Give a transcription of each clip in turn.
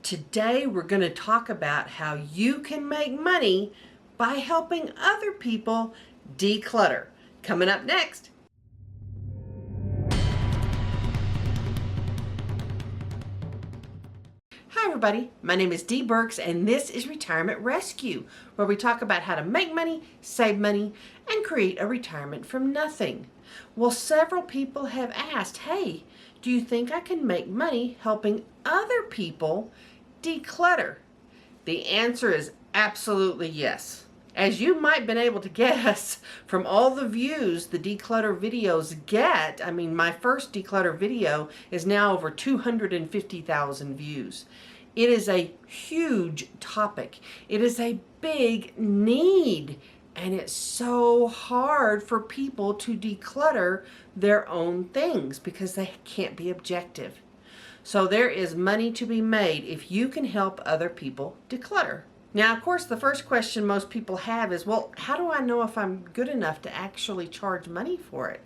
Today we're going to talk about how you can make money by helping other people declutter. Coming up next. Hi everybody, my name is Dee Burks and this is Retirement Rescue, where we talk about how to make money, save money, and create a retirement from nothing. Well, several people have asked, hey, do you think I can make money helping other people declutter? The answer is absolutely yes. As you might have been able to guess from all the views the declutter videos get, my first declutter video is now over 250,000 views. It is a huge topic. It is a big need. And it's so hard for people to declutter their own things because they can't be objective. So there is money to be made if you can help other people declutter. Now, of course, the first question most people have is, well, how do I know if I'm good enough to actually charge money for it?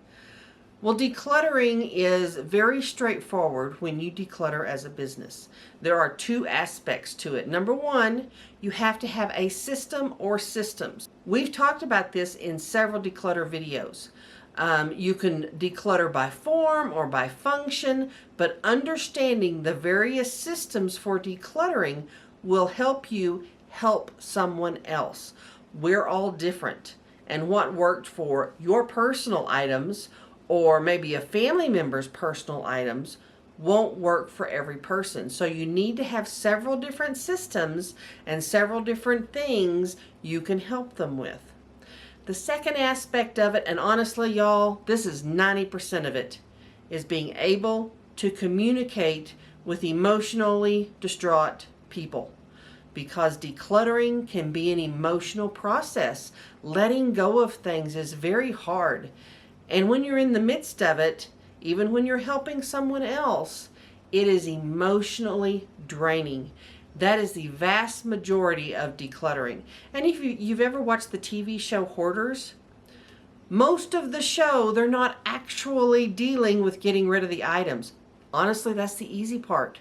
Well, decluttering is very straightforward when you declutter as a business. There are two aspects to it. Number one, you have to have a system or systems. We've talked about this in several declutter videos. You can declutter by form or by function, but understanding the various systems for decluttering will help you help someone else. We're all different, and what worked for your personal items or maybe a family member's personal items won't work for every person. So you need to have several different systems and several different things you can help them with. The second aspect of it, and honestly y'all, this is 90% of it, is being able to communicate with emotionally distraught people. Because decluttering can be an emotional process. Letting go of things is very hard. And when you're in the midst of it, even when you're helping someone else, it is emotionally draining. That is the vast majority of decluttering. And if you've ever watched the TV show Hoarders, most of the show, they're not actually dealing with getting rid of the items. Honestly, that's the easy part.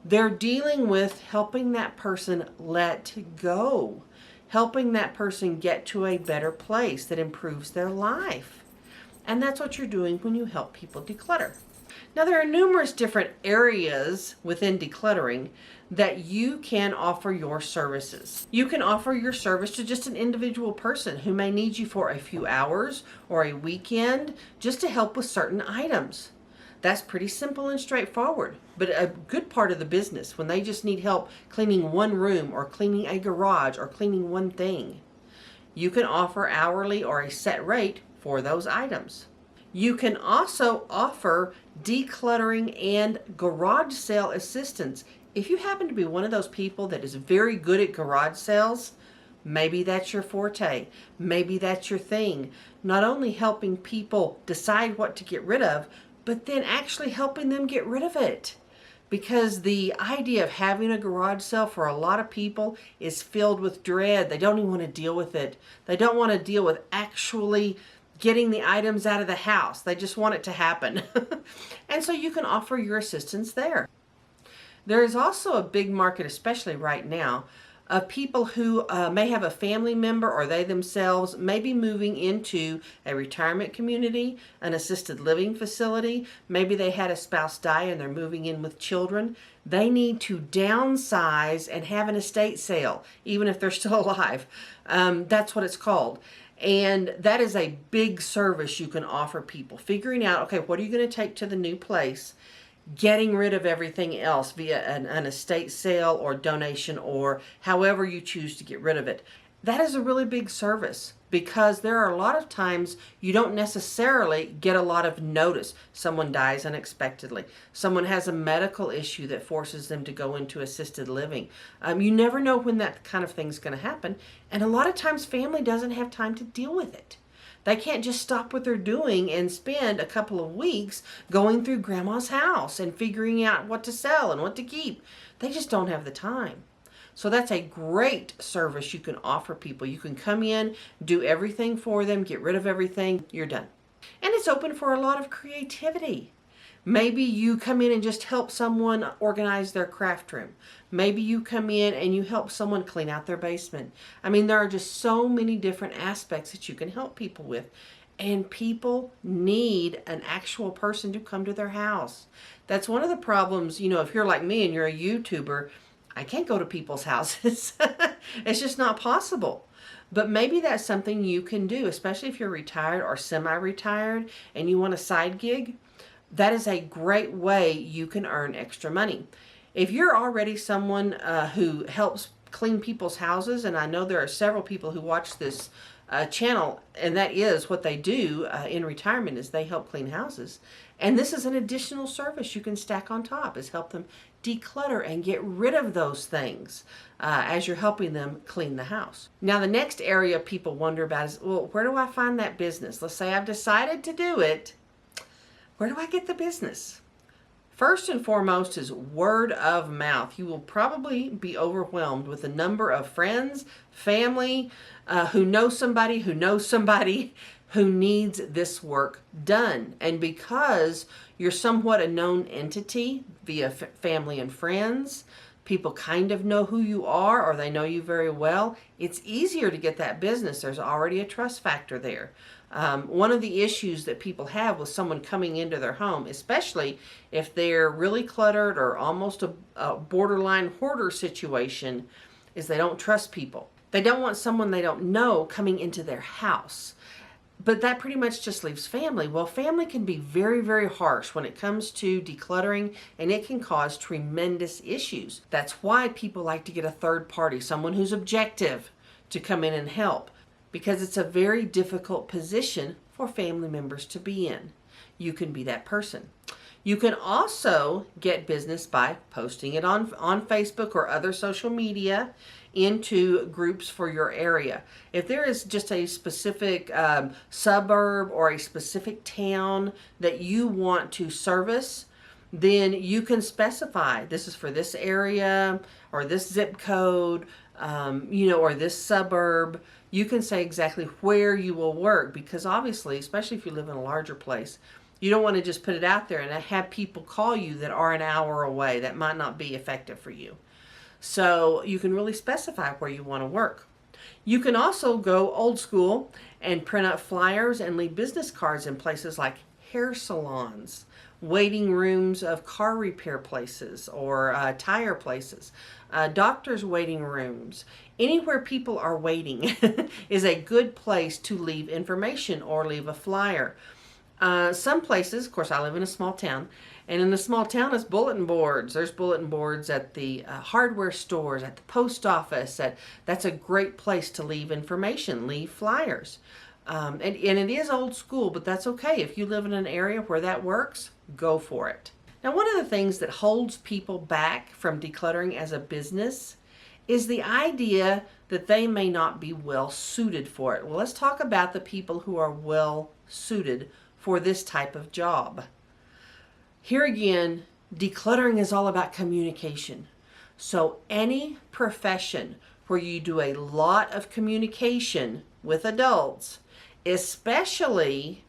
They're dealing with helping that person let go, helping that person get to a better place that improves their life. And that's what you're doing when you help people declutter. Now, there are numerous different areas within decluttering that you can offer your services. You can offer your service to just an individual person who may need you for a few hours or a weekend just to help with certain items. That's pretty simple and straightforward, but a good part of the business when they just need help cleaning one room or cleaning a garage or cleaning one thing. You can offer hourly or a set rate for those items. You can also offer decluttering and garage sale assistance. If you happen to be one of those people that is very good at garage sales, maybe that's your forte. Maybe that's your thing. Not only helping people decide what to get rid of, but then actually helping them get rid of it. Because the idea of having a garage sale for a lot of people is filled with dread. They don't even want to deal with it. They don't want to deal with actually getting the items out of the house. They just want it to happen. And so you can offer your assistance there. There is also a big market, especially right now, of people who may have a family member or they themselves may be moving into a retirement community, an assisted living facility. Maybe they had a spouse die and they're moving in with children. They need to downsize and have an estate sale, even if they're still alive. That's what it's called. And that is a big service you can offer people. Figuring out, okay, what are you going to take to the new place? Getting rid of everything else via an estate sale or donation or however you choose to get rid of it. That is a really big service because there are a lot of times you don't necessarily get a lot of notice. Someone dies unexpectedly. Someone has a medical issue that forces them to go into assisted living. You never know when that kind of thing's going to happen. And a lot of times family doesn't have time to deal with it. They can't just stop what they're doing and spend a couple of weeks going through grandma's house and figuring out what to sell and what to keep. They just don't have the time. So that's a great service you can offer people. You can come in, do everything for them, get rid of everything, you're done. And it's open for a lot of creativity. Maybe you come in and just help someone organize their craft room. Maybe you come in and you help someone clean out their basement. I mean, there are just so many different aspects that you can help people with. And people need an actual person to come to their house. That's one of the problems, if you're like me and you're a YouTuber, I can't go to people's houses. It's just not possible. But maybe that's something you can do, especially if you're retired or semi-retired and you want a side gig. That is a great way you can earn extra money. If you're already someone who helps clean people's houses, and I know there are several people who watch this channel, and that is what they do in retirement, is they help clean houses. And this is an additional service you can stack on top, is help them declutter and get rid of those things as you're helping them clean the house. Now, the next area people wonder about is, well, where do I find that business? Let's say I've decided to do it. Where do I get the business? First and foremost is word of mouth. You will probably be overwhelmed with the number of friends, family, who know somebody who needs this work done. And because you're somewhat a known entity via family and friends, people kind of know who you are or they know you very well, it's easier to get that business. There's already a trust factor there. One of the issues that people have with someone coming into their home, especially if they're really cluttered or almost a borderline hoarder situation, is they don't trust people. They don't want someone they don't know coming into their house. But that pretty much just leaves family. Well, family can be very, very harsh when it comes to decluttering, and it can cause tremendous issues. That's why people like to get a third party, someone who's objective, to come in and help, because it's a very difficult position for family members to be in. You can be that person. You can also get business by posting it on Facebook or other social media into groups for your area. If there is just a specific suburb or a specific town that you want to service, then you can specify this is for this area or this zip code, or this suburb. You can say exactly where you will work, because obviously, especially if you live in a larger place, you don't want to just put it out there and have people call you that are an hour away. That might not be effective for you. So you can really specify where you want to work. You can also go old school and print out flyers and leave business cards in places like hair salons, waiting rooms of car repair places or tire places, doctors' waiting rooms. Anywhere people are waiting is a good place to leave information or leave a flyer. Some places, of course, I live in a small town, and in the small town is bulletin boards. There's bulletin boards at the hardware stores, at the post office. That's a great place to leave information, leave flyers. And it is old school, but that's okay. If you live in an area where that works, go for it. Now, one of the things that holds people back from decluttering as a business is the idea that they may not be well suited for it. Well, let's talk about the people who are well suited for this type of job. Here again, decluttering is all about communication. So any profession where you do a lot of communication with adults, especially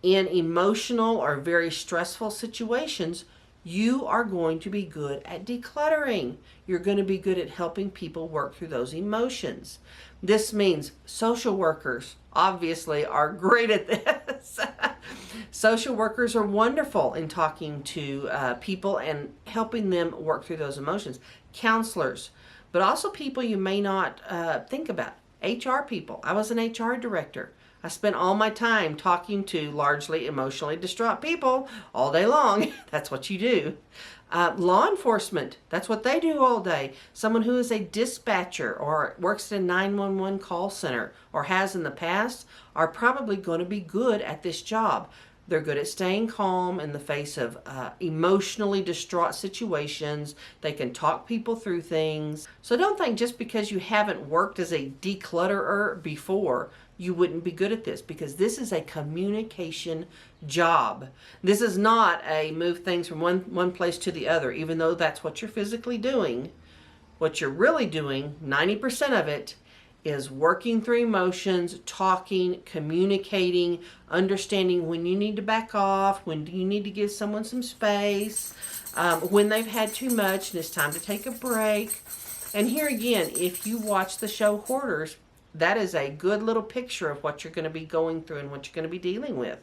in emotional or very stressful situations, you are going to be good at decluttering. You're going to be good at helping people work through those emotions. This means social workers obviously are great at this. Social workers are wonderful in talking to people and helping them work through those emotions. Counselors, but also people you may not think about. HR people. I was an HR director. I spent all my time talking to largely emotionally distraught people all day long. That's what you do. Law enforcement, that's what they do all day. Someone who is a dispatcher or works at a 911 call center or has in the past are probably going to be good at this job. They're good at staying calm in the face of emotionally distraught situations. They can talk people through things. So don't think just because you haven't worked as a declutterer before, you wouldn't be good at this, because this is a communication job. This is not a move things from one place to the other, even though that's what you're physically doing. What you're really doing, 90% of it, is working through emotions, talking, communicating, understanding when you need to back off, when you need to give someone some space, when they've had too much and it's time to take a break. And here again, if you watch the show Hoarders, that is a good little picture of what you're going to be going through and what you're going to be dealing with.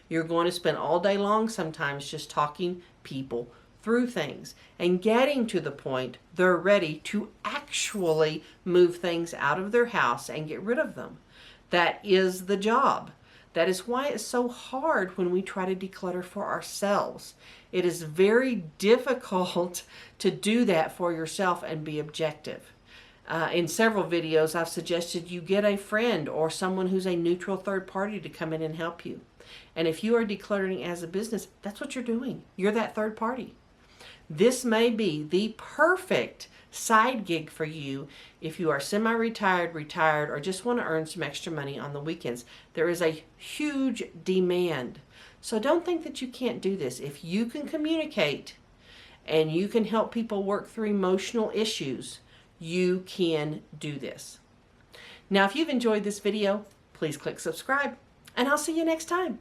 You're going to spend all day long sometimes just talking people through things and getting to the point they're ready to actually move things out of their house and get rid of them. That is the job. That is why it's so hard when we try to declutter for ourselves. It is very difficult to do that for yourself and be objective. In several videos, I've suggested you get a friend or someone who's a neutral third party to come in and help you. And if you are decluttering as a business, that's what you're doing. You're that third party. This may be the perfect side gig for you if you are semi-retired, retired, or just want to earn some extra money on the weekends. There is a huge demand. So don't think that you can't do this. If you can communicate and you can help people work through emotional issues, you can do this. Now, if you've enjoyed this video, please click subscribe, and I'll see you next time.